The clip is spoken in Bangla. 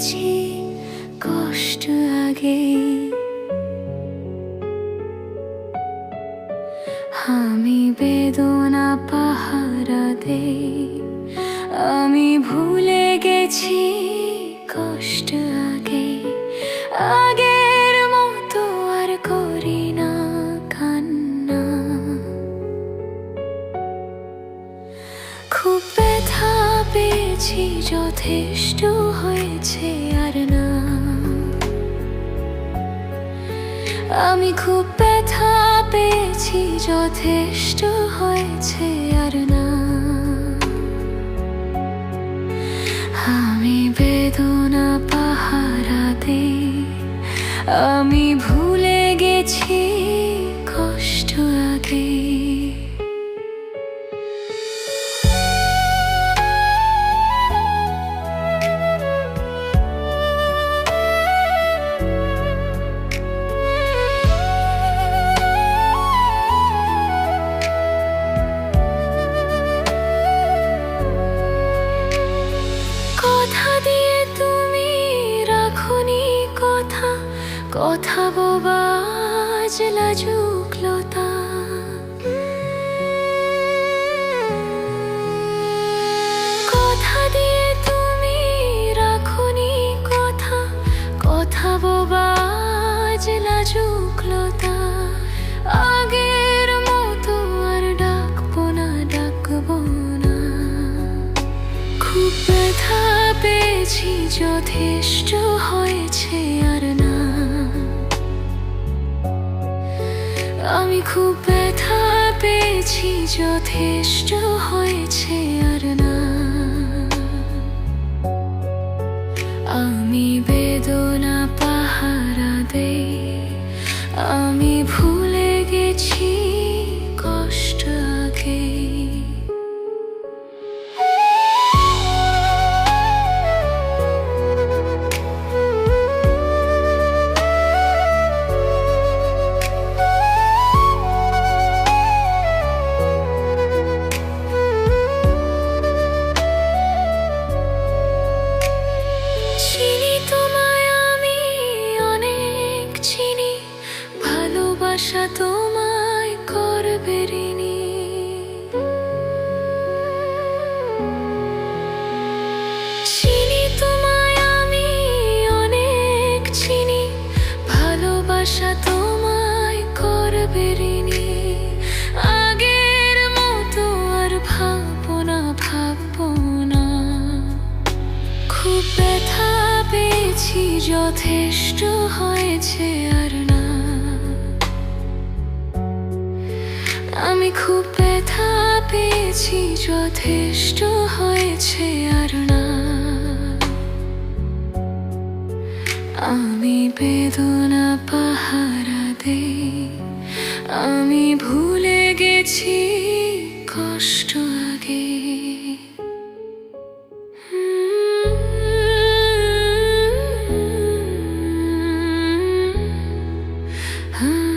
গেছি কষ্ট আগে। আমি বেদনা পাহারা দেই, আমি ভুলে গেছি কষ্ট আগে। আগের মতো আর করি না কান্না। খুব ব্যথা পেয়েছি, যথেষ্ট হয়েছে আর না। আমি খুব ব্যথা পেয়েছি, যথেষ্ট হয়েছে আর না। আমি বেদনা পাহারা দেই, আমি ভুলে গেছি কষ্ট আগে। কথা দিয়ে তুমি রাখনি কথা, কথা বোবা আজ লাজুক লতা। কথা দিয়ে তুমি রাখনি কথা, কথা বোবা আজ লাজুক লতা। আগের মতো আর ডাকবো না, ডাকবো না। খুব ব্যথা পেয়েছি, যথেষ্ট হয়েছে আর না। আমি খুব ব্যথা পেয়েছি, যথেষ্ট হয়েছে আর না। আমি বেদনা পাহারা দেই, আমি ভুলে গেছি কষ্ট আগে। চিনি তোমায় আমি অনেক চিনি, ভালোবাসা তোমায় করবে ঋণী। চিনি তোমায় আমি অনেক চিনি, ভালোবাসা তোমায় করবে ঋণী। আগের মতো আর ভাববো না, ভাববো না। খুব ব্যথা পেয়েছি, যথেষ্ট হয়েছে আর না। আমি খুব ব্যথা পেয়েছি, যথেষ্ট হয়েছে আর না। আমি বেদনা পাহারা দেই, আমি ভুলে গেছি কষ্ট আগে। Ah